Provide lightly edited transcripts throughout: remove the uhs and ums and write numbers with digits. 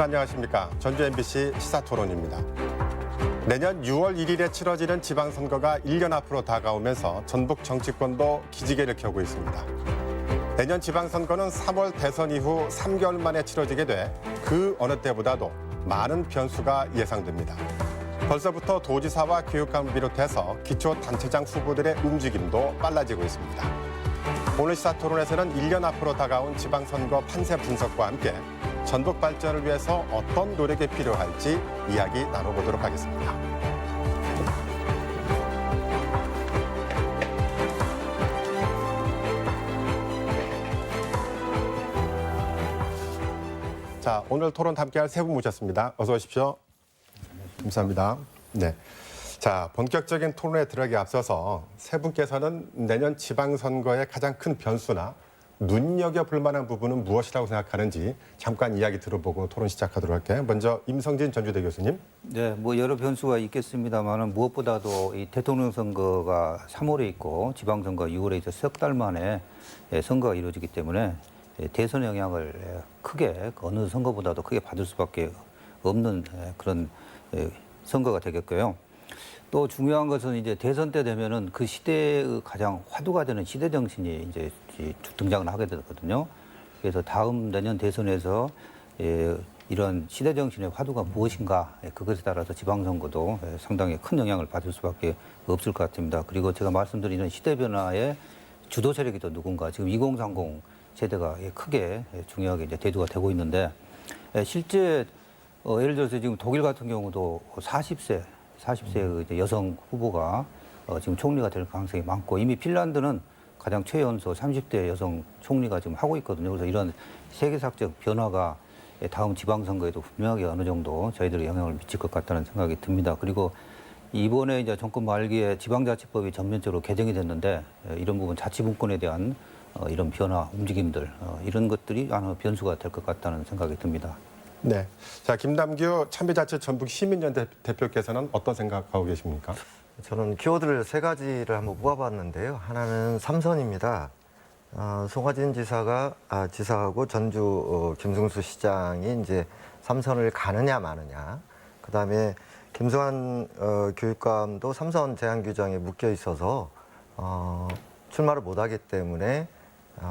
안녕하십니까. 전주 MBC 시사토론입니다. 내년 6월 1일에 치러지는 지방선거가 1년 앞으로 다가오면서 전북 정치권도 기지개를 켜고 있습니다. 내년 지방선거는 3월 대선 이후 3개월 만에 치러지게 돼 그 어느 때보다도 많은 변수가 예상됩니다. 벌써부터 도지사와 교육감을 비롯해서 기초단체장 후보들의 움직임도 빨라지고 있습니다. 오늘 시사토론에서는 1년 앞으로 다가온 지방선거 판세 분석과 함께 전북 발전을 위해서 어떤 노력이 필요할지 이야기 나눠보도록 하겠습니다. 자, 오늘 토론 함께할 세 분 모셨습니다. 어서 오십시오. 감사합니다. 네. 자, 본격적인 토론에 들어가기 앞서서 세 분께서는 내년 지방선거의 가장 큰 변수나 눈여겨볼 만한 부분은 무엇이라고 생각하는지 잠깐 이야기 들어보고 토론 시작하도록 할게요. 먼저 임성진 전주대 교수님. 네, 뭐 여러 변수가 있겠습니다만은 무엇보다도 이 대통령 선거가 3월에 있고 지방선거 6월에 있어 석 달 만에 선거가 이루어지기 때문에 대선 영향을 크게 어느 선거보다도 크게 받을 수밖에 없는 그런 선거가 되겠고요. 또 중요한 것은 이제 대선 때 되면은 그 시대의 가장 화두가 되는 시대 정신이 이제 등장을 하게 되거든요. 그래서 다음 내년 대선에서 이런 시대 정신의 화두가 무엇인가 그것에 따라서 지방선거도 상당히 큰 영향을 받을 수밖에 없을 것 같습니다. 그리고 제가 말씀드리는 시대 변화의 주도 세력이 또 누군가 지금 2030 세대가 크게 중요하게 이제 대두가 되고 있는데 실제 예를 들어서 지금 독일 같은 경우도 40세 이제 여성 후보가 지금 총리가 될 가능성이 많고 이미 핀란드는 가장 최연소 30대 여성 총리가 지금 하고 있거든요. 그래서 이런 세계사적 변화가 다음 지방선거에도 분명하게 어느 정도 저희들의 영향을 미칠 것 같다는 생각이 듭니다. 그리고 이번에 이제 정권 말기에 지방자치법이 전면적으로 개정이 됐는데 이런 부분 자치분권에 대한 이런 변화, 움직임들 이런 것들이 하나 변수가 될 것 같다는 생각이 듭니다. 네. 자, 김남규 참여자치 전북 시민연대 대표께서는 어떤 생각하고 계십니까? 저는 키워드를 세 가지를 한번 뽑아봤는데요. 하나는 삼선입니다. 송화진 지사하고 전주 김승수 시장이 이제 삼선을 가느냐 마느냐. 그다음에 김수환 교육감도 삼선 제한 규정에 묶여 있어서 출마를 못하기 때문에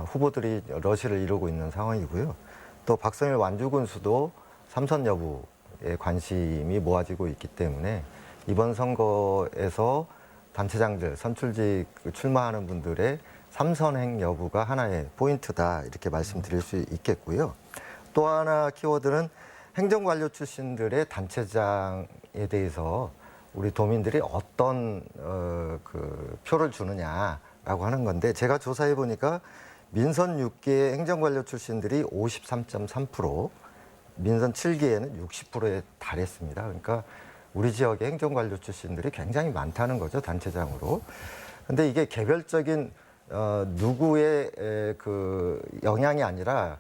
후보들이 러시를 이루고 있는 상황이고요. 또 박성일 완주군수도 삼선 여부에 관심이 모아지고 있기 때문에 이번 선거에서 단체장들, 선출직 출마하는 분들의 삼선행 여부가 하나의 포인트다 이렇게 말씀드릴 수 있겠고요. 또 하나 키워드는 행정관료 출신들의 단체장에 대해서 우리 도민들이 어떤 그 표를 주느냐라고 하는 건데 제가 조사해 보니까 민선 6기의 행정관료 출신들이 53.3%, 민선 7기에는 60%에 달했습니다. 그러니까 우리 지역의 행정관료 출신들이 굉장히 많다는 거죠, 단체장으로. 근데 이게 개별적인 누구의 그 영향이 아니라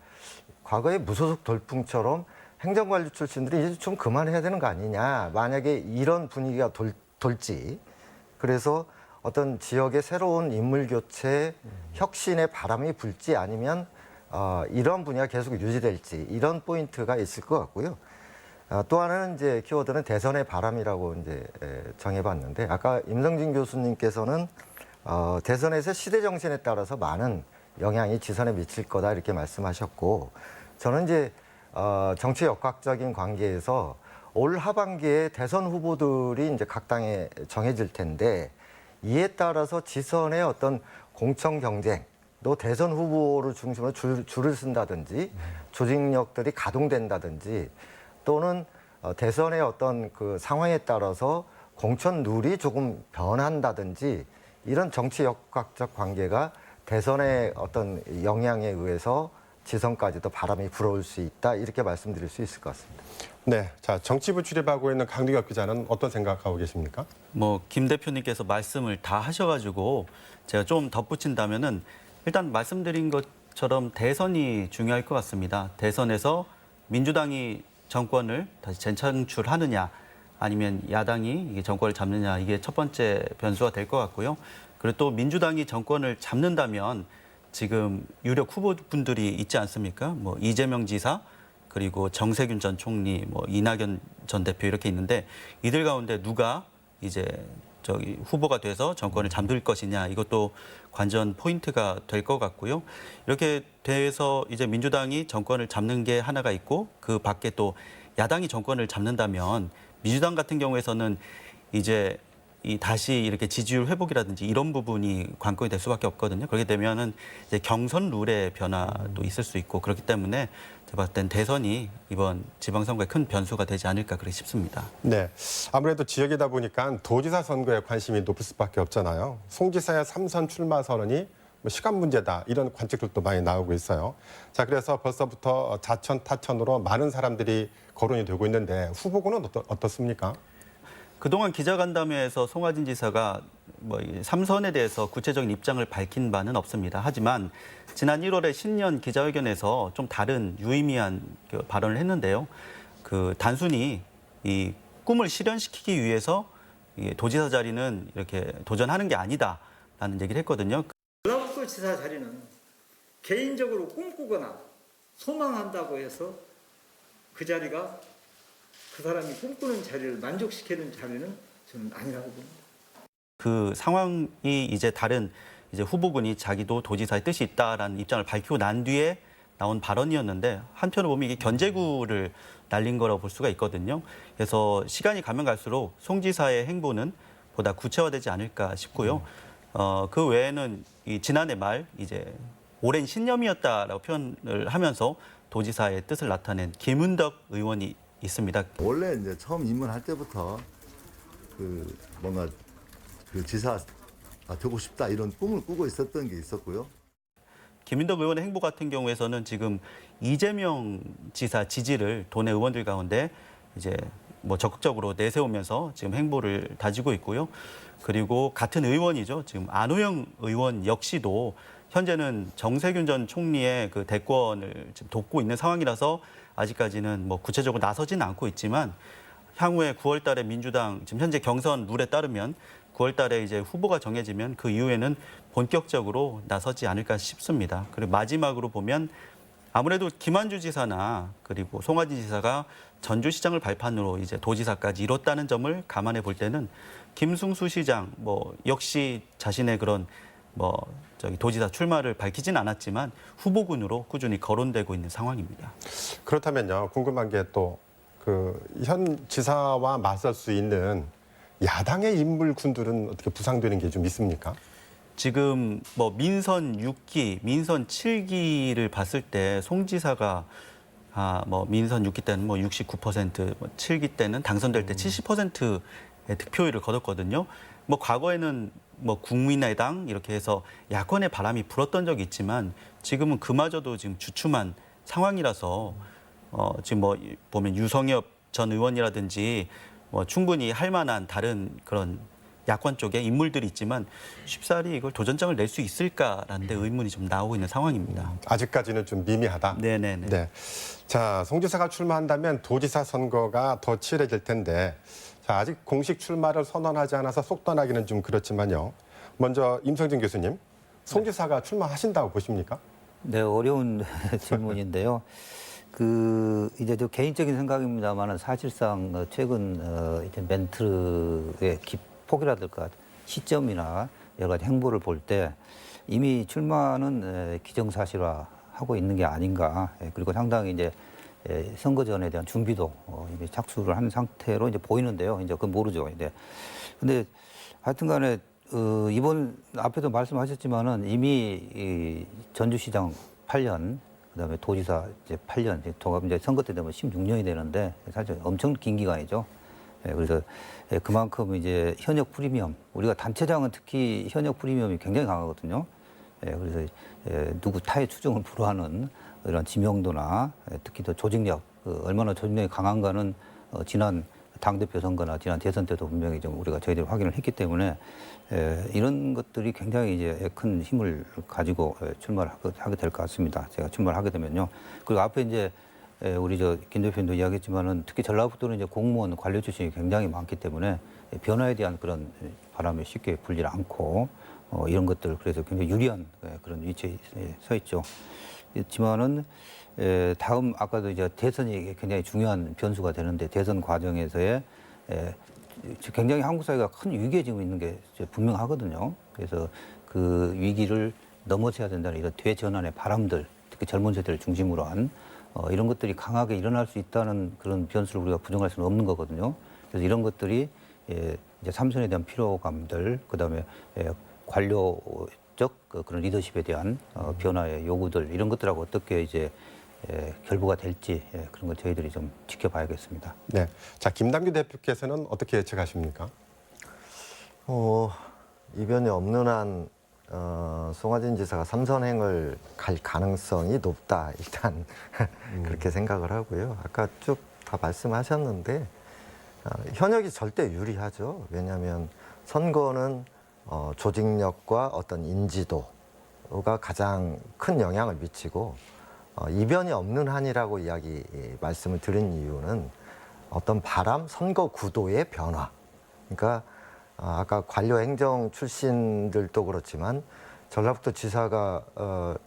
과거의 무소속 돌풍처럼 행정관료 출신들이 이제 좀 그만해야 되는 거 아니냐. 만약에 이런 분위기가 돌지. 그래서 어떤 지역의 새로운 인물 교체, 혁신의 바람이 불지 아니면 이런 분야가 계속 유지될지 이런 포인트가 있을 것 같고요. 또 하나는 이제 키워드는 대선의 바람이라고 이제 정해봤는데 아까 임성진 교수님께서는 대선에서 시대 정신에 따라서 많은 영향이 지선에 미칠 거다 이렇게 말씀하셨고 저는 이제 정치 역학적인 관계에서 올 하반기에 대선 후보들이 이제 각 당에 정해질 텐데. 이에 따라서 지선의 어떤 공천 경쟁, 또 대선 후보를 중심으로 줄을 쓴다든지 조직력들이 가동된다든지 또는 대선의 어떤 그 상황에 따라서 공천 룰이 조금 변한다든지 이런 정치 역학적 관계가 대선의 어떤 영향에 의해서 지선까지도 바람이 불어올 수 있다 이렇게 말씀드릴 수 있을 것 같습니다. 네. 자, 정치부 출입하고 있는 강동혁 기자는 어떤 생각하고 계십니까? 김 대표님께서 말씀을 다 하셔가지고 제가 좀 덧붙인다면은 일단 말씀드린 것처럼 대선이 중요할 것 같습니다. 대선에서 민주당이 정권을 다시 재창출하느냐 아니면 야당이 이게 정권을 잡느냐 이게 첫 번째 변수가 될 것 같고요. 그리고 또 민주당이 정권을 잡는다면 지금 유력 후보분들이 있지 않습니까? 이재명 지사, 그리고 정세균 전 총리, 뭐 이낙연 전 대표 이렇게 있는데 이들 가운데 누가 이제 저기 후보가 돼서 정권을 잠들 것이냐 이것도 관전 포인트가 될 것 같고요. 이렇게 돼서 이제 민주당이 정권을 잡는 게 하나가 있고 그 밖에 또 야당이 정권을 잡는다면 민주당 같은 경우에서는 이제 이 다시 이렇게 지지율 회복이라든지 이런 부분이 관건이 될 수밖에 없거든요. 그렇게 되면은 이제 경선 룰의 변화도 있을 수 있고 그렇기 때문에 제가 봤을 땐 대선이 이번 지방선거에 큰 변수가 되지 않을까 그렇게 싶습니다. 네, 아무래도 지역이다 보니까 도지사 선거에 관심이 높을 수밖에 없잖아요. 송 지사의 3선 출마 선언이 뭐 시간 문제다 이런 관측들도 많이 나오고 있어요. 자, 그래서 벌써부터 자천 타천으로 많은 사람들이 거론이 되고 있는데 후보군은 어떻습니까? 그동안 기자간담회에서 송하진 지사가 뭐 3선에 대해서 구체적인 입장을 밝힌 바는 없습니다. 하지만 지난 1월에 신년 기자회견에서 좀 다른 유의미한 그 발언을 했는데요. 그 단순히 이 꿈을 실현시키기 위해서 이 도지사 자리는 이렇게 도전하는 게 아니다라는 얘기를 했거든요. 전라북도 지사 자리는 개인적으로 꿈꾸거나 소망한다고 해서 그 자리가 그 사람이 꿈꾸는 자리를 만족시키는 자리는 저는 아니라고 봅니다. 그 상황이 이제 다른 이제 후보군이 자기도 도지사의 뜻이 있다라는 입장을 밝히고 난 뒤에 나온 발언이었는데 한편으로 보면 이게 견제구를 날린 거라고 볼 수가 있거든요. 그래서 시간이 가면 갈수록 송 지사의 행보는 보다 구체화되지 않을까 싶고요. 그 외에는 이 지난해 말 이제 오랜 신념이었다라고 표현을 하면서 도지사의 뜻을 나타낸 김은덕 의원이 있습니다. 원래 이제 처음 입문할 때부터 그 뭔가 그 지사 되고 싶다 이런 꿈을 꾸고 있었던 게 있었고요. 김인덕 의원의 행보 같은 경우에서는 지금 이재명 지사 지지를 도내 의원들 가운데 이제 뭐 적극적으로 내세우면서 지금 행보를 다지고 있고요. 그리고 같은 의원이죠. 지금 안호영 의원 역시도 현재는 정세균 전 총리의 그 대권을 지금 돕고 있는 상황이라서 아직까지는 뭐 구체적으로 나서지는 않고 있지만 향후에 9월 달에 민주당 지금 현재 경선 룰에 따르면 9월 달에 이제 후보가 정해지면 그 이후에는 본격적으로 나서지 않을까 싶습니다. 그리고 마지막으로 보면 아무래도 김한주 지사나 그리고 송하진 지사가 전주시장을 발판으로 이제 도지사까지 이뤘다는 점을 감안해 볼 때는 김승수 시장 뭐 역시 자신의 그런 뭐 저기 도지사 출마를 밝히진 않았지만 후보군으로 꾸준히 거론되고 있는 상황입니다. 그렇다면요, 궁금한 게 또 그 현 지사와 맞설 수 있는 야당의 인물군들은 어떻게 부상되는 게 좀 있습니까? 지금 뭐 민선 6기, 민선 7기를 봤을 때 송 지사가 뭐 민선 6기 때는 뭐 69%, 뭐 7기 때는 당선될 때 70%의 득표율을 거뒀거든요. 뭐 과거에는 뭐 국민의당 이렇게 해서 야권의 바람이 불었던 적이 있지만 지금은 그마저도 지금 주춤한 상황이라서 지금 뭐 보면 유성엽 전 의원이라든지 뭐 충분히 할 만한 다른 그런 야권 쪽에 인물들이 있지만 쉽사리 이걸 도전장을 낼 수 있을까라는 데 의문이 좀 나오고 있는 상황입니다. 아직까지는 좀 미미하다. 네네네. 네. 자, 송 지사가 출마한다면 도지사 선거가 더 치열해질 텐데, 자, 아직 공식 출마를 선언하지 않아서 속단하기는 좀 그렇지만요. 먼저 임성진 교수님, 송 지사가 출마하신다고 보십니까? 네, 어려운 질문인데요. 이제 저 개인적인 생각입니다만은 사실상 최근 이제 멘트의 폭이라든가 시점이나 여러 가지 행보를 볼 때 이미 출마는 기정사실화하고 있는 게 아닌가. 그리고 상당히 이제 선거 전에 대한 준비도 이미 착수를 한 상태로 이제 보이는데요. 이제 그건 모르죠. 근데 하여튼간에 이번 앞에도 말씀하셨지만은 이미 이 전주시장 8년, 그다음에 도지사 이제 8년, 이제 선거 때 되면 16년이 되는데 사실 엄청 긴 기간이죠. 그래서 그만큼 이제 현역 프리미엄, 우리가 단체장은 특히 현역 프리미엄이 굉장히 강하거든요. 그래서 누구 타의 추종을 불허하는 이런 지명도나 특히 또 조직력, 얼마나 조직력이 강한가는 지난 당대표 선거나 지난 대선 때도 분명히 좀 우리가 저희들이 확인을 했기 때문에 이런 것들이 굉장히 이제 큰 힘을 가지고 출마를 하게 될 것 같습니다. 제가 출마를 하게 되면요. 그리고 앞에 이제 우리 김 대표님도 이야기했지만은 특히 전라북도는 이제 공무원 관료 출신이 굉장히 많기 때문에 변화에 대한 그런 바람에 쉽게 불지 않고 이런 것들 그래서 굉장히 유리한 그런 위치에 서 있죠. 있지만은 다음 아까도 이제 대선이 굉장히 중요한 변수가 되는데 대선 과정에서의 굉장히 한국 사회가 큰 위기에 지금 있는 게 이제 분명하거든요. 그래서 그 위기를 넘어서야 된다는 이런 대전환의 바람들, 특히 젊은 세대를 중심으로 한 이런 것들이 강하게 일어날 수 있다는 그런 변수를 우리가 부정할 수는 없는 거거든요. 그래서 이런 것들이 이제 삼선에 대한 피로감들, 그다음에 관료적 그런 리더십에 대한 변화의 요구들 이런 것들하고 어떻게 이제 결부가 될지 그런 걸 저희들이 좀 지켜봐야겠습니다. 네. 자, 김남규 대표께서는 어떻게 예측하십니까? 이변이 없는 한 송하진 지사가 삼선행을 갈 가능성이 높다. 일단 그렇게 생각을 하고요. 아까 쭉 다 말씀하셨는데 현역이 절대 유리하죠. 왜냐하면 선거는 조직력과 어떤 인지도가 가장 큰 영향을 미치고 이변이 없는 한이라고 말씀을 드린 이유는 어떤 바람, 선거 구도의 변화. 그러니까 아까 관료 행정 출신들도 그렇지만 전라북도 지사가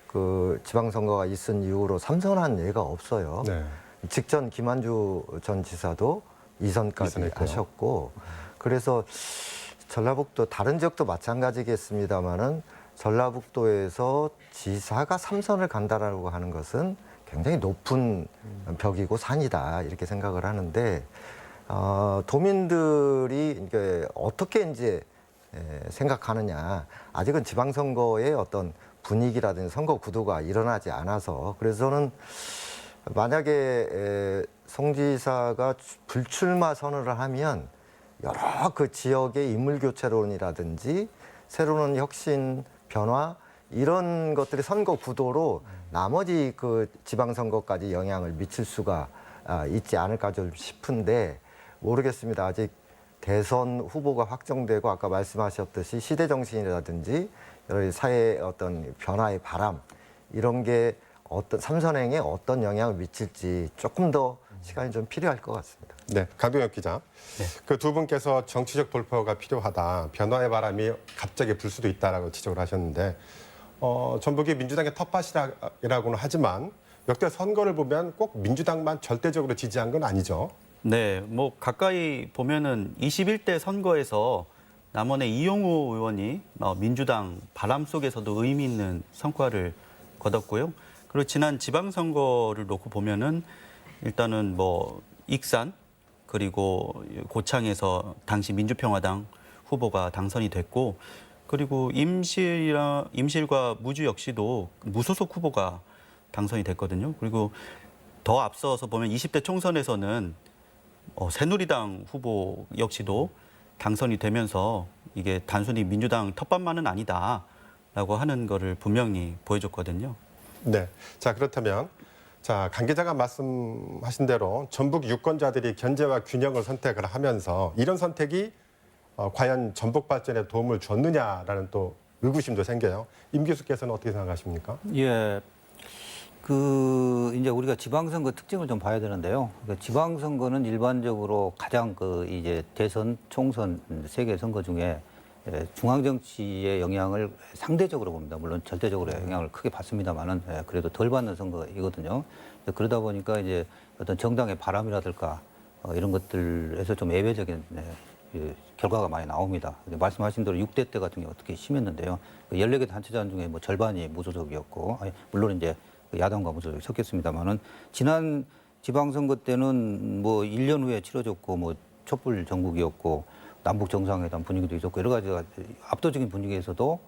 그 지방선거가 있은 이후로 삼선한 예가 없어요. 네. 직전 김한주 전 지사도 2선까지 이선했고요. 하셨고 그래서 전라북도 다른 지역도 마찬가지겠습니다마는 전라북도에서 지사가 3선을 간다라고 하는 것은 굉장히 높은 벽이고 산이다 이렇게 생각을 하는데 도민들이 이제 어떻게 이제 생각하느냐 아직은 지방선거의 어떤 분위기라든지 선거 구도가 일어나지 않아서 그래서 저는 만약에 송 지사가 불출마 선언을 하면 여러 그 지역의 인물 교체론이라든지 새로운 혁신 변화 이런 것들이 선거 구도로 나머지 그 지방선거까지 영향을 미칠 수가 있지 않을까 좀 싶은데 모르겠습니다. 아직 대선 후보가 확정되고 아까 말씀하셨듯이 시대 정신이라든지 여러 사회의 어떤 변화의 바람 이런 게 어떤 삼선행에 어떤 영향을 미칠지 조금 더 시간이 좀 필요할 것 같습니다. 네, 강동혁 기자. 그 두 분께서 정치적 돌파가 필요하다. 변화의 바람이 갑자기 불 수도 있다라고 지적을 하셨는데 전북이 민주당의 텃밭이라고는 하지만 역대 선거를 보면 꼭 민주당만 절대적으로 지지한 건 아니죠. 네, 뭐 가까이 보면은 21대 선거에서 남원의 이용우 의원이 민주당 바람 속에서도 의미 있는 성과를 거뒀고요. 그리고 지난 지방선거를 놓고 보면은 일단은 뭐 익산 그리고 고창에서 당시 민주평화당 후보가 당선이 됐고 그리고 임실과 무주 역시도 무소속 후보가 당선이 됐거든요. 그리고 더 앞서서 보면 20대 총선에서는 새누리당 후보 역시도 당선이 되면서 이게 단순히 민주당 텃밭만은 아니다라고 하는 거를 분명히 보여줬거든요. 네. 자, 그렇다면 강 기자가 말씀하신 대로 전북 유권자들이 견제와 균형을 선택을 하면서 이런 선택이 과연 전북 발전에 도움을 줬느냐라는 또 의구심도 생겨요. 임 교수께서는 어떻게 생각하십니까? 예. 이제 우리가 지방선거 특징을 좀 봐야 되는데요. 그러니까 지방선거는 일반적으로 가장 이제 대선, 총선 세 개 선거 중에 중앙정치의 영향을 상대적으로 봅니다. 물론 절대적으로 영향을 크게 받습니다만은 그래도 덜 받는 선거이거든요. 그러다 보니까 이제 어떤 정당의 바람이라든가 이런 것들에서 좀 예외적인 결과가 많이 나옵니다. 말씀하신 대로 6대 때 같은 게 어떻게 심했는데요. 14개 단체장 중에 뭐 절반이 무소속이었고, 물론 이제 야당과 무소속이 섞였습니다만은 지난 지방선거 때는 뭐 1년 후에 치러졌고 뭐 촛불 전국이었고 남북 정상회담 분위기도 있었고 여러 가지가 압도적인 분위기에서도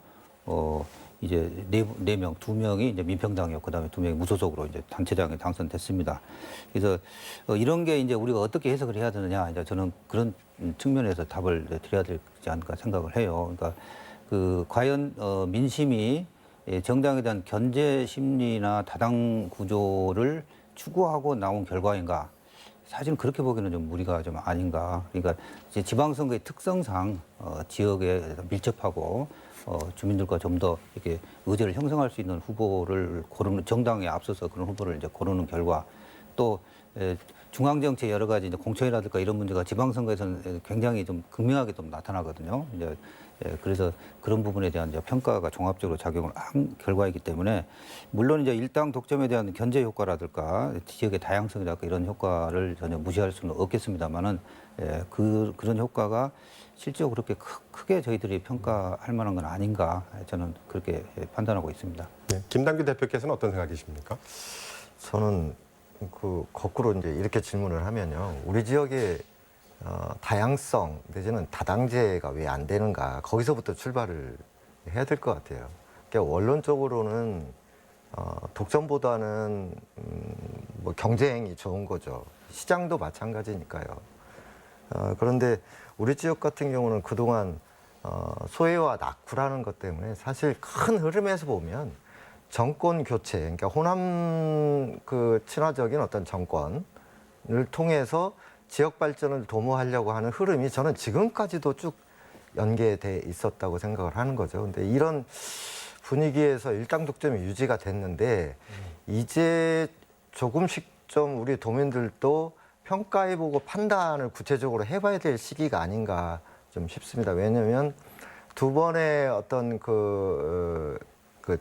이제 네 명, 2명이 이제 민평당이었고 그다음에 2명이 무소속으로 이제 단체장에 당선됐습니다. 그래서 이런 게 이제 우리가 어떻게 해석을 해야 되느냐 이제 저는 그런 측면에서 답을 드려야 되지 않을까 생각을 해요. 그러니까 과연 민심이 정당에 대한 견제 심리나 다당 구조를 추구하고 나온 결과인가? 사실은 그렇게 보기에는 좀 무리가 좀 아닌가. 그러니까 이제 지방선거의 특성상 지역에 밀접하고 주민들과 좀 더 이렇게 의제를 형성할 수 있는 후보를 고르는 정당에 앞서서 그런 후보를 이제 고르는 결과 또 중앙 정치의 여러 가지 이제 공천이라든가 이런 문제가 지방선거에서는 굉장히 좀 극명하게 좀 나타나거든요. 이제 그래서 그런 부분에 대한 이제 평가가 종합적으로 작용을 한 결과이기 때문에 물론 이제 일당 독점에 대한 견제 효과라든가 지역의 다양성이랄까 이런 효과를 전혀 무시할 수는 없겠습니다만은 그런 효과가 실제로 그렇게 크게 저희들이 평가할 만한 건 아닌가 저는 그렇게 판단하고 있습니다. 네, 김남규 대표께서는 어떤 생각이십니까? 저는 그 거꾸로 이제 이렇게 질문을 하면요. 우리 지역의 다양성 내지는 다당제가 왜 안 되는가 거기서부터 출발을 해야 될 것 같아요. 그러니까 원론적으로는 독점보다는 뭐 경쟁이 좋은 거죠. 시장도 마찬가지니까요. 그런데 우리 지역 같은 경우는 그동안 소외와 낙후라는 것 때문에 사실 큰 흐름에서 보면 정권 교체, 그러니까 호남 그 친화적인 어떤 정권을 통해서 지역 발전을 도모하려고 하는 흐름이 저는 지금까지도 쭉 연계돼 있었다고 생각을 하는 거죠. 근데 이런 분위기에서 일당 독점이 유지가 됐는데 이제 조금씩 좀 우리 도민들도 평가해보고 판단을 구체적으로 해봐야 될 시기가 아닌가 좀 싶습니다. 왜냐하면 두 번의 어떤 그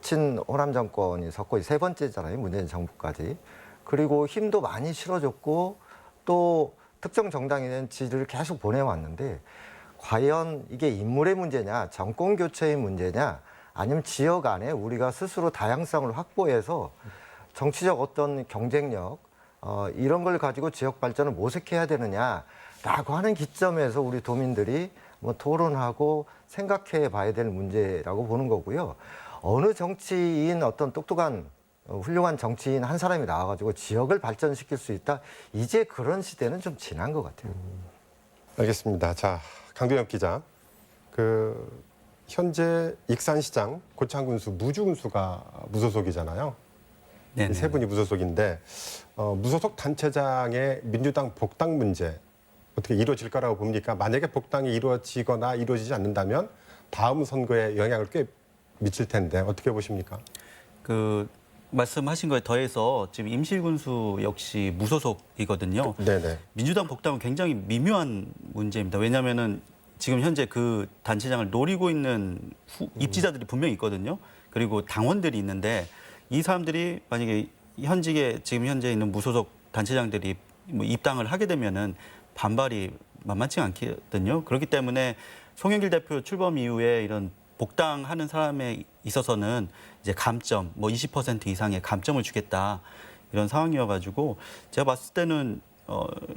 친호남 정권이 섰고 세 번째잖아요. 문재인 정부까지. 그리고 힘도 많이 실어줬고 또 특정 정당에 대한 지지를 계속 보내왔는데 과연 이게 인물의 문제냐, 정권 교체의 문제냐, 아니면 지역 안에 우리가 스스로 다양성을 확보해서 정치적 어떤 경쟁력 이런 걸 가지고 지역 발전을 모색해야 되느냐라고 하는 기점에서 우리 도민들이 뭐 토론하고 생각해 봐야 될 문제라고 보는 거고요. 어느 정치인 어떤 똑똑한 훌륭한 정치인 한 사람이 나와가지고 지역을 발전시킬 수 있다. 이제 그런 시대는 좀 지난 것 같아요. 알겠습니다. 자, 강도영 기자, 현재 익산시장, 고창군수, 무주군수가 무소속이잖아요. 네, 세 분이 무소속인데 무소속 단체장의 민주당 복당 문제 어떻게 이루어질 거라고 봅니까? 만약에 복당이 이루어지거나 이루어지지 않는다면 다음 선거에 영향을 꽤 미칠 텐데 어떻게 보십니까? 말씀하신 거에 더해서 지금 임실군수 역시 무소속이거든요. 네네. 민주당 복당은 굉장히 미묘한 문제입니다. 왜냐하면은 지금 현재 그 단체장을 노리고 있는 입지자들이 분명히 있거든요. 그리고 당원들이 있는데 이 사람들이 만약에 지금 현재 있는 무소속 단체장들이 뭐 입당을 하게 되면은 반발이 만만치 않거든요. 그렇기 때문에 송영길 대표 출범 이후에 이런 복당하는 사람에 있어서는 이제 감점, 뭐 20% 이상의 감점을 주겠다 이런 상황이어가지고 제가 봤을 때는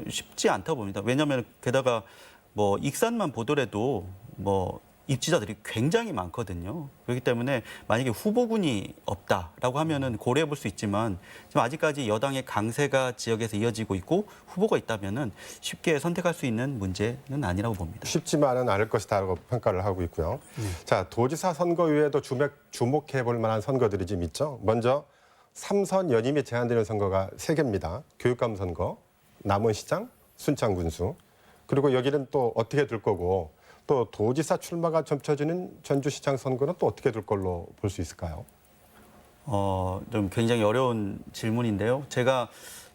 쉽지 않다고 봅니다. 왜냐하면 게다가 뭐 익산만 보더라도 뭐 입지자들이 굉장히 많거든요. 그렇기 때문에 만약에 후보군이 없다라고 하면은 고려해 볼 수 있지만 지금 아직까지 여당의 강세가 지역에서 이어지고 있고 후보가 있다면은 쉽게 선택할 수 있는 문제는 아니라고 봅니다. 쉽지만은 않을 것이다라고 평가를 하고 있고요. 자, 도지사 선거 외에도 주목해 볼 만한 선거들이 좀 있죠. 먼저 3선 연임이 제한되는 선거가 3개입니다. 교육감 선거, 남원시장, 순창군수. 그리고 여기는 또 어떻게 될 거고 또 도지사 출마가 점쳐지는 전주시장 선거는 또 어떻게 될 걸로 볼 수 있을까요? 좀 굉장히 어려운 질문인데요. 제가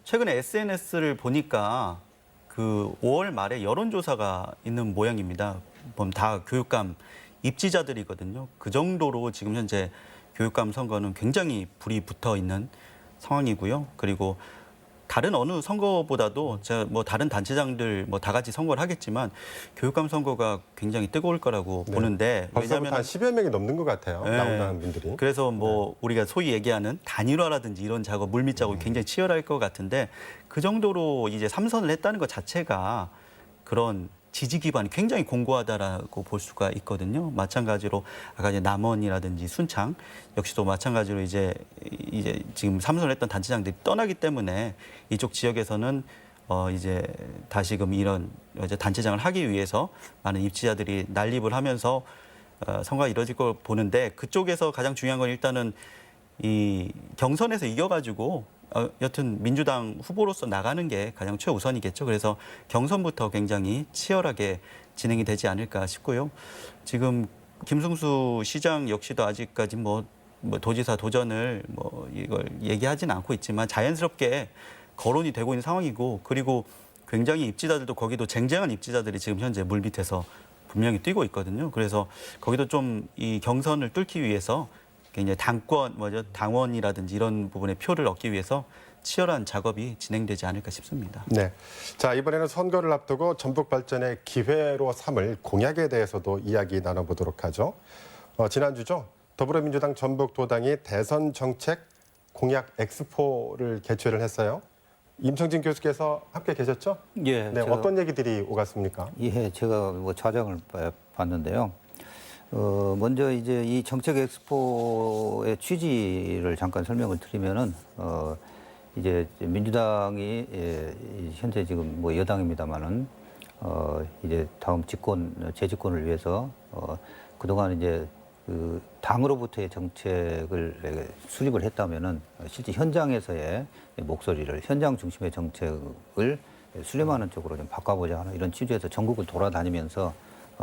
최근에 SNS를 보니까 그 5월 말에 여론조사가 있는 모양입니다. 보면 다 교육감 입지자들이거든요. 그 정도로 지금 현재 교육감 선거는 굉장히 불이 붙어 있는 상황이고요. 그리고 다른 어느 선거보다도 제가 뭐 다른 단체장들 뭐 다 같이 선거를 하겠지만 교육감 선거가 굉장히 뜨거울 거라고 보는데 벌써부터 한 10여 명이 넘는 것 같아요. 네. 나온다는 분들이. 그래서 뭐 우리가 소위 얘기하는 단일화라든지 이런 작업, 물밑 작업이 굉장히 치열할 것 같은데 그 정도로 이제 3선을 했다는 것 자체가 그런 지지 기반이 굉장히 공고하다라고 볼 수가 있거든요. 마찬가지로 아까 이제 남원이라든지 순창 역시도 마찬가지로 이제 지금 3선을 했던 단체장들이 떠나기 때문에 이쪽 지역에서는 이제 다시금 이런 이제 단체장을 하기 위해서 많은 입지자들이 난립을 하면서 선거가 이뤄질 걸 보는데 그쪽에서 가장 중요한 건 일단은 이 경선에서 이겨가지고 여튼 민주당 후보로서 나가는 게 가장 최우선이겠죠. 그래서 경선부터 굉장히 치열하게 진행이 되지 않을까 싶고요. 지금 김승수 시장 역시도 아직까지 뭐 도지사 도전을 뭐 이걸 얘기하지는 않고 있지만 자연스럽게 거론이 되고 있는 상황이고 그리고 굉장히 입지자들도 거기도 쟁쟁한 입지자들이 지금 현재 물밑에서 분명히 뛰고 있거든요. 그래서 거기도 좀 이 경선을 뚫기 위해서 이제 당원이라든지 이런 부분의 표를 얻기 위해서 치열한 작업이 진행되지 않을까 싶습니다. 네. 자, 이번에는 선거를 앞두고 전북 발전의 기회로 삼을 공약에 대해서도 이야기 나눠보도록 하죠. 지난주죠. 더불어민주당 전북도당이 대선 정책 공약 엑스포를 개최를 했어요. 임성진 교수께서 함께 계셨죠? 예. 네, 어떤 얘기들이 오갔습니까? 예, 제가 뭐 자장을 봤는데요. 먼저 이제 이 정책 엑스포의 취지를 잠깐 설명을 드리면은, 이제 민주당이 현재 지금 뭐 여당입니다만은, 이제 다음 재집권을 위해서, 그동안 이제 그 당으로부터의 정책을 수립을 했다면은 실제 현장에서의 목소리를, 현장 중심의 정책을 수렴하는 쪽으로 좀 바꿔보자 하는 이런 취지에서 전국을 돌아다니면서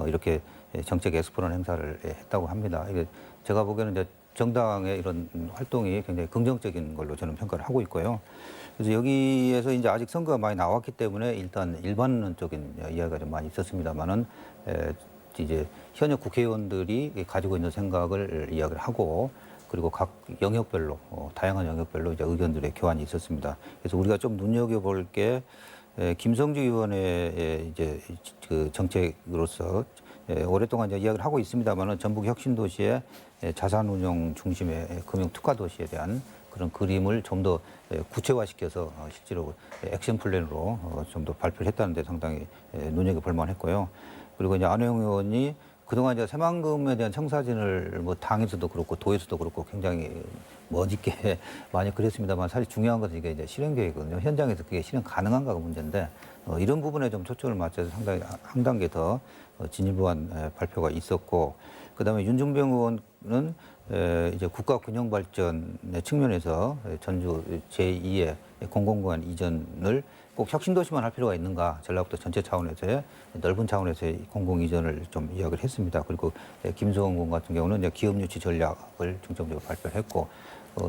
이렇게 정책 엑스포라는 행사를 했다고 합니다. 이게 제가 보기에는 이제 정당의 이런 활동이 굉장히 긍정적인 걸로 저는 평가를 하고 있고요. 그래서 여기에서 이제 아직 선거가 많이 나왔기 때문에 일단 일반론적인 이야기가 좀 많이 있었습니다만은 이제 현역 국회의원들이 가지고 있는 생각을 이야기를 하고 그리고 각 영역별로 다양한 영역별로 이제 의견들의 교환이 있었습니다. 그래서 우리가 좀 눈여겨볼 게 김성주 의원의 이제 그 정책으로서 오랫동안 이제 이야기를 하고 있습니다만은 전북 혁신도시의 자산운용 중심의 금융특화도시에 대한 그런 그림을 좀 더 구체화시켜서 실제로 액션 플랜으로 좀 더 발표를 했다는 데 상당히 눈여겨볼 만했고요. 그리고 이제 안호영 의원이 그동안 이제 새만금에 대한 청사진을 뭐 당에서도 그렇고 도에서도 그렇고 굉장히 멋있게 많이 그랬습니다만 사실 중요한 것은 이게 이제 실행 계획이거든요. 현장에서 그게 실행 가능한가가 문제인데 이런 부분에 좀 초점을 맞춰서 상당히 한 단계 더 진일보한 발표가 있었고 그다음에 윤중병 의원은 이제 국가 균형 발전의 측면에서 전주 제2의 공공구간 이전을 꼭 혁신도시만 할 필요가 있는가 전라북도 전체 차원에서의 넓은 차원에서의 공공 이전을 좀 이야기를 했습니다. 그리고 김수원 의원 같은 경우는 이제 기업 유치 전략을 중점적으로 발표를 했고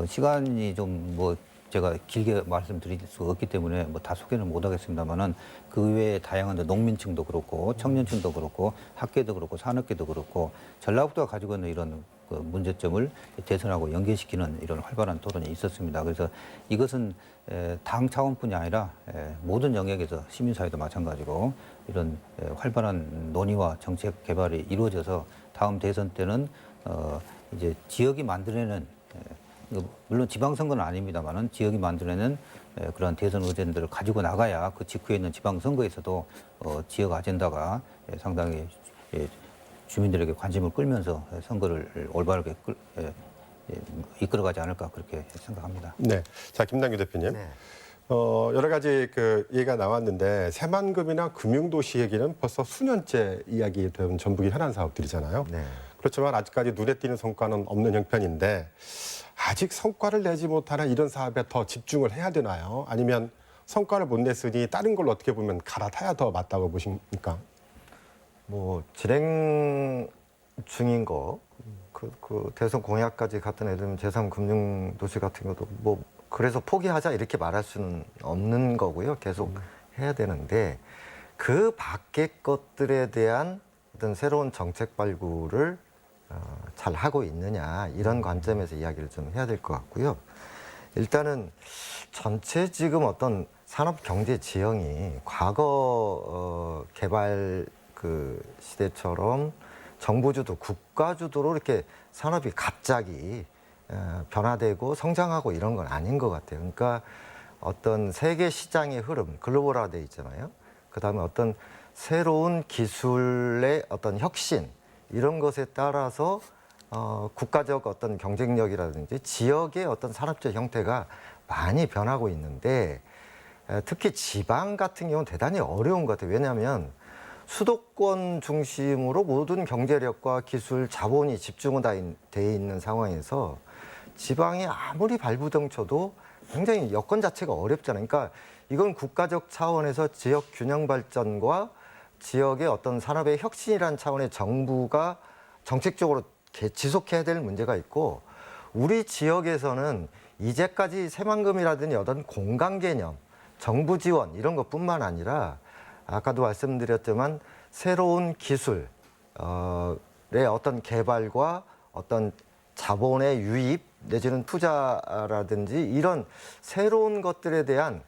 시간이 좀 뭐 제가 길게 말씀드릴 수 없기 때문에 뭐 다 소개는 못 하겠습니다만은 그 외에 다양한 농민층도 그렇고 청년층도 그렇고 학계도 그렇고 산업계도 그렇고 전라북도가 가지고 있는 이런 그 문제점을 대선하고 연계시키는 이런 활발한 토론이 있었습니다. 그래서 이것은 당 차원뿐이 아니라 모든 영역에서 시민사회도 마찬가지로 이런 활발한 논의와 정책 개발이 이루어져서 다음 대선 때는 이제 지역이 만들어내는 물론 지방선거는 아닙니다만은 지역이 만들어내는 그런 대선 의제들을 가지고 나가야 그 직후에 있는 지방선거에서도 지역 아젠다가 상당히 주민들에게 관심을 끌면서 선거를 올바르게 이끌어가지 않을까 그렇게 생각합니다. 네. 자, 김남규 대표님. 네. 여러 가지 그 얘기가 나왔는데 새만금이나 금융도시 얘기는 벌써 수년째 이야기된 전북의 현안 사업들이잖아요. 네. 그렇지만 아직까지 눈에 띄는 성과는 없는 형편인데 아직 성과를 내지 못하는 이런 사업에 더 집중을 해야 되나요? 아니면 성과를 못 냈으니 다른 걸 어떻게 보면 갈아타야 더 맞다고 보십니까? 뭐 진행 중인 거, 그 대선 공약까지 갖다 내면 제3금융도시 같은 것도 뭐 그래서 포기하자 이렇게 말할 수는 없는 거고요. 계속 해야 되는데 그 밖의 것들에 대한 어떤 새로운 정책 발굴을 잘 하고 있느냐 이런 관점에서 이야기를 좀 해야 될 것 같고요. 일단은 전체 지금 어떤 산업 경제 지형이 과거 개발 그 시대처럼 정부 주도, 국가 주도로 이렇게 산업이 갑자기 변화되고 성장하고 이런 건 아닌 것 같아요. 그러니까 어떤 세계 시장의 흐름, 글로벌화돼 있잖아요. 그다음에 어떤 새로운 기술의 어떤 혁신 이런 것에 따라서 국가적 어떤 경쟁력이라든지 지역의 어떤 산업적 형태가 많이 변하고 있는데 특히 지방 같은 경우는 대단히 어려운 것 같아요. 왜냐하면 수도권 중심으로 모든 경제력과 기술, 자본이 집중돼 있는 상황에서 지방이 아무리 발부덩쳐도 굉장히 여건 자체가 어렵잖아요. 그러니까 이건 국가적 차원에서 지역 균형 발전과 지역의 어떤 산업의 혁신이라는 차원의 정부가 정책적으로 지속해야 될 문제가 있고 우리 지역에서는 이제까지 새만금이라든지 어떤 공간 개념, 정부 지원 이런 것뿐만 아니라 아까도 말씀드렸지만 새로운 기술, 어떤 개발과 어떤 자본의 유입 내지는 투자라든지 이런 새로운 것들에 대한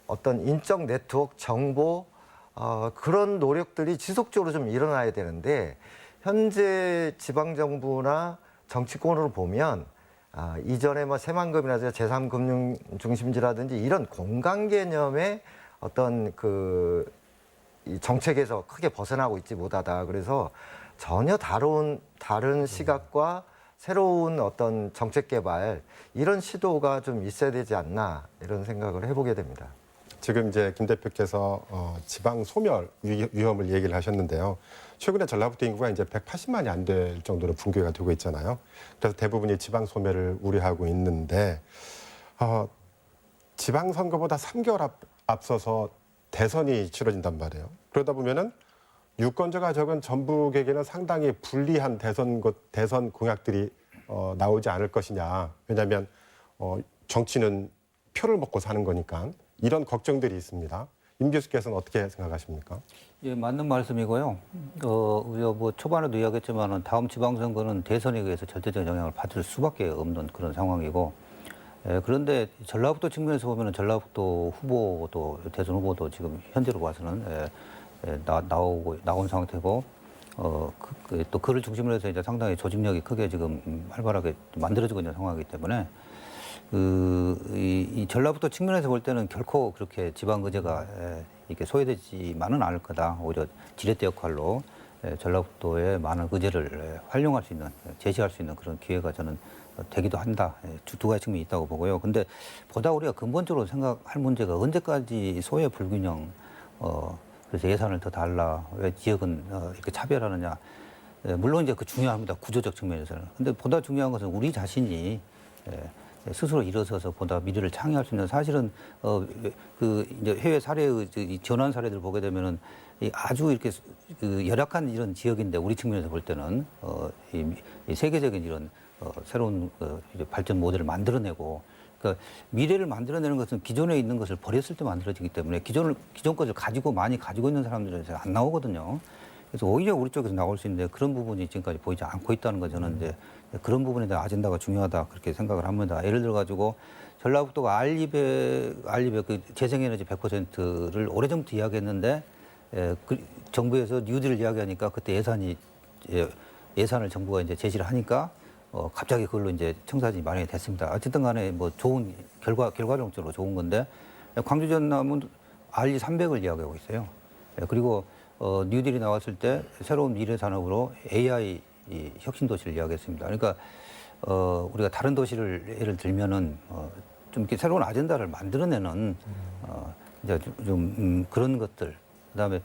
어떤 인적 네트워크 정보 그런 노력들이 지속적으로 좀 일어나야 되는데 현재 지방정부나 정치권으로 보면 이전에 뭐 새만금이라든지 제3금융 중심지라든지 이런 공간 개념의 어떤 이 정책에서 크게 벗어나고 있지 못하다. 그래서 전혀 다른 시각과 새로운 어떤 정책 개발 이런 시도가 좀 있어야 되지 않나 이런 생각을 해보게 됩니다. 지금 이제 김 대표께서 지방 소멸 위험을 얘기를 하셨는데요. 최근에 전라북도 인구가 이제 180만이 안 될 정도로 붕괴가 되고 있잖아요. 그래서 대부분이 지방 소멸을 우려하고 있는데 지방 선거보다 3개월 앞서서 대선이 치러진단 말이에요. 그러다 보면은 유권자가 적은 전북에게는 상당히 불리한 대선 공약들이 나오지 않을 것이냐. 왜냐하면 정치는 표를 먹고 사는 거니까 이런 걱정들이 있습니다. 임 교수께서는 어떻게 생각하십니까? 예, 맞는 말씀이고요. 우리가 뭐 초반에도 이야기했지만은 다음 지방선거는 대선에 의해서 절대적인 영향을 받을 수밖에 없는 그런 상황이고, 그런데 전라북도 측면에서 보면은 전라북도 후보도 대선 후보도 지금 현재로 봐서는 나온 상태고, 또 그를 중심으로 해서 이제 상당히 조직력이 크게 지금 활발하게 만들어지고 있는 상황이기 때문에. 이 전라북도 측면에서 볼 때는 결코 그렇게 지방 의제가 이렇게 소외되지만은 않을 거다. 오히려 지렛대 역할로 전라북도의 많은 의제를 활용할 수 있는, 제시할 수 있는 그런 기회가 저는 되기도 한다. 두 가지 측면이 있다고 보고요. 근데 보다 우리가 근본적으로 생각할 문제가 언제까지 소외 불균형, 그래서 예산을 더 달라, 왜 지역은 이렇게 차별하느냐. 물론 이제 그 중요합니다. 구조적 측면에서는. 근데 보다 중요한 것은 우리 자신이 스스로 일어서서 보다 미래를 창의할 수 있는 사실은 이제 해외 사례의 전환 사례들 보게 되면은 아주 이렇게 열악한 이런 지역인데 우리 측면에서 볼 때는 이 세계적인 이런 새로운 이제 발전 모델을 만들어내고 그러니까 미래를 만들어내는 것은 기존에 있는 것을 버렸을 때 만들어지기 때문에 기존 것을 많이 가지고 있는 사람들에서 안 나오거든요. 그래서 오히려 우리 쪽에서 나올 수 있는데 그런 부분이 지금까지 보이지 않고 있다는 거 저는 이제 그런 부분에 대한 아젠다가 중요하다 그렇게 생각을 합니다. 예를 들어 가지고 전라북도가 알립의 그 재생에너지 100%를 오래전부터 이야기했는데 정부에서 뉴딜을 이야기하니까 그때 예산을 정부가 이제 제시를 하니까 갑자기 그걸로 이제 청사진이 마련이 됐습니다. 어쨌든 간에 뭐 좋은 결과론적으로 좋은 건데 광주 전남은 알리 300을 이야기하고 있어요. 그리고 뉴딜이 나왔을 때 새로운 미래 산업으로 AI 혁신 도시를 이야기했습니다. 그러니까 우리가 다른 도시를 예를 들면은 좀 이렇게 새로운 아젠다를 만들어내는 이제 좀 그런 것들. 그다음에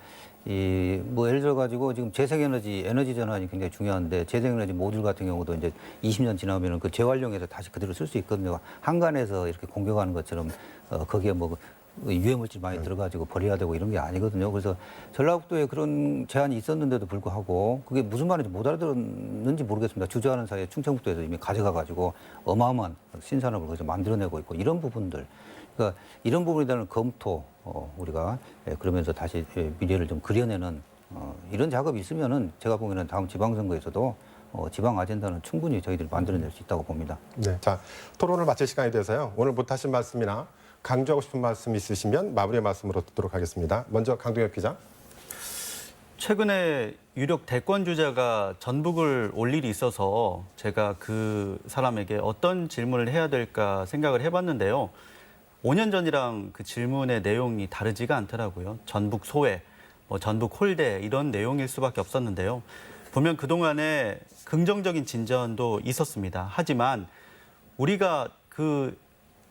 뭐 예를 들어 가지고 지금 재생에너지 에너지 전환이 굉장히 중요한데 재생에너지 모듈 같은 경우도 이제 20년 지나면은 그 재활용해서 다시 그대로 쓸 수 있거든요. 한간에서 이렇게 공격하는 것처럼 거기에 뭐 유해물질 많이 들어가지고 버려야 되고 이런 게 아니거든요. 그래서 전라북도에 그런 제한이 있었는데도 불구하고 그게 무슨 말인지 못 알아들었는지 모르겠습니다. 주저하는 사이에 충청북도에서 이미 가져가가지고 어마어마한 신산업을 거기서 만들어내고 있고 이런 부분들. 그러니까 이런 부분에 대한 검토 우리가 그러면서 다시 미래를 좀 그려내는 이런 작업이 있으면은 제가 보기에는 다음 지방선거에서도 지방 아젠다는 충분히 저희들이 만들어낼 수 있다고 봅니다. 네, 자 토론을 마칠 시간이 돼서요. 오늘 못하신 말씀이나 강조하고 싶은 말씀 있으시면 마무리 말씀으로 듣도록 하겠습니다. 먼저 강동혁 기자. 최근에 유력 대권 주자가 전북을 올 일이 있어서 제가 그 사람에게 어떤 질문을 해야 될까 생각을 해봤는데요. 5년 전이랑 그 질문의 내용이 다르지가 않더라고요. 전북 소외, 뭐 전북 홀대 이런 내용일 수밖에 없었는데요. 보면 그동안에 긍정적인 진전도 있었습니다. 하지만 우리가 그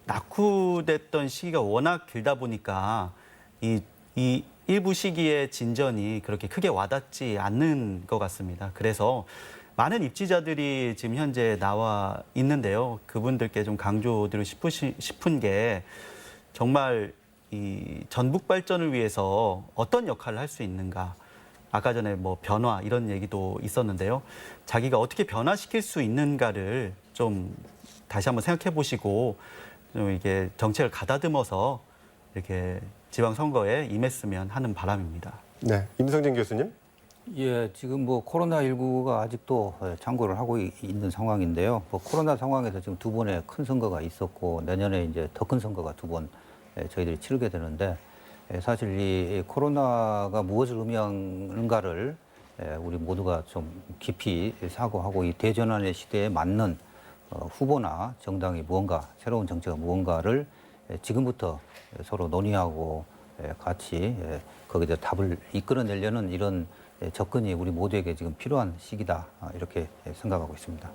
낙후됐던 시기가 워낙 길다 보니까 이 일부 시기의 진전이 그렇게 크게 와닿지 않는 것 같습니다. 그래서 많은 입지자들이 지금 현재 나와 있는데요. 그분들께 좀 강조드리고 싶은 게 정말 이 전북 발전을 위해서 어떤 역할을 할 수 있는가. 아까 전에 뭐 변화 이런 얘기도 있었는데요. 자기가 어떻게 변화시킬 수 있는가를 좀 다시 한번 생각해 보시고 좀 이게 정책을 가다듬어서 이렇게 지방선거에 임했으면 하는 바람입니다. 네, 임성진 교수님. 예, 지금 뭐 코로나19가 아직도 창궐을 하고 있는 상황인데요. 뭐 코로나 상황에서 지금 두 번의 큰 선거가 있었고 내년에 이제 더 큰 선거가 두 번 저희들이 치르게 되는데 사실 이 코로나가 무엇을 의미하는가를 우리 모두가 좀 깊이 사고하고 이 대전환의 시대에 맞는 후보나 정당이 무언가 새로운 정치가 무언가를 지금부터 서로 논의하고 같이 거기에 답을 이끌어내려는 이런 접근이 우리 모두에게 지금 필요한 시기다 이렇게 생각하고 있습니다.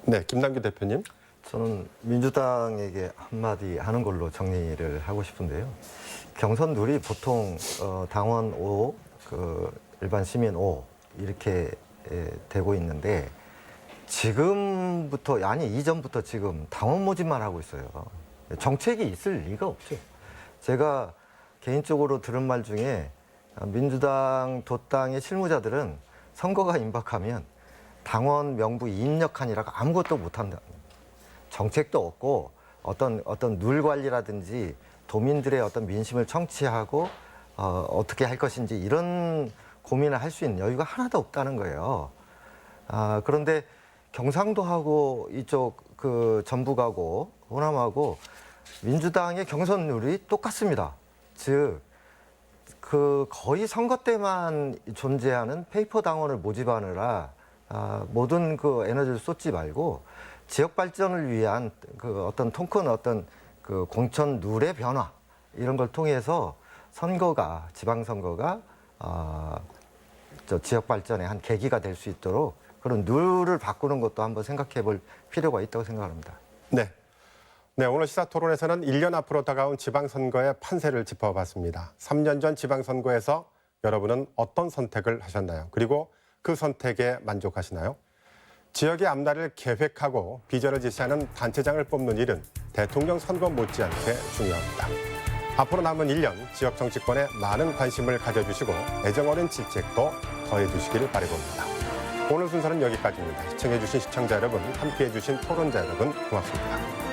네, 김남규 대표님. 저는 민주당에게 한마디 하는 걸로 정리를 하고 싶은데요. 경선 룰이 보통 당원 5, 일반 시민 5 이렇게 되고 있는데 지금부터 아니 이전부터 지금 당원 모집만 하고 있어요. 정책이 있을 리가 없죠. 제가 개인적으로 들은 말 중에 민주당 도당의 실무자들은 선거가 임박하면 당원 명부 입력하니라고 아무것도 못한다. 정책도 없고 어떤 룰 관리라든지 도민들의 어떤 민심을 청취하고 어떻게 할 것인지 이런 고민을 할 수 있는 여유가 하나도 없다는 거예요. 그런데 경상도하고 이쪽 전북하고 호남하고 민주당의 경선 룰이 똑같습니다. 즉 거의 선거 때만 존재하는 페이퍼 당원을 모집하느라 모든 에너지를 쏟지 말고 지역 발전을 위한 어떤 통큰 어떤 공천 룰의 변화 이런 걸 통해서 지방선거가 지역 발전의 한 계기가 될 수 있도록 그런 룰을 바꾸는 것도 한번 생각해 볼 필요가 있다고 생각합니다. 네. 네, 오늘 시사토론에서는 1년 앞으로 다가온 지방선거의 판세를 짚어봤습니다. 3년 전 지방선거에서 여러분은 어떤 선택을 하셨나요? 그리고 그 선택에 만족하시나요? 지역의 앞날을 계획하고 비전을 제시하는 단체장을 뽑는 일은 대통령 선거 못지않게 중요합니다. 앞으로 남은 1년 지역 정치권에 많은 관심을 가져주시고 애정 어린 질책도 더해주시길 바라봅니다. 오늘 순서는 여기까지입니다. 시청해주신 시청자 여러분, 함께해주신 토론자 여러분 고맙습니다.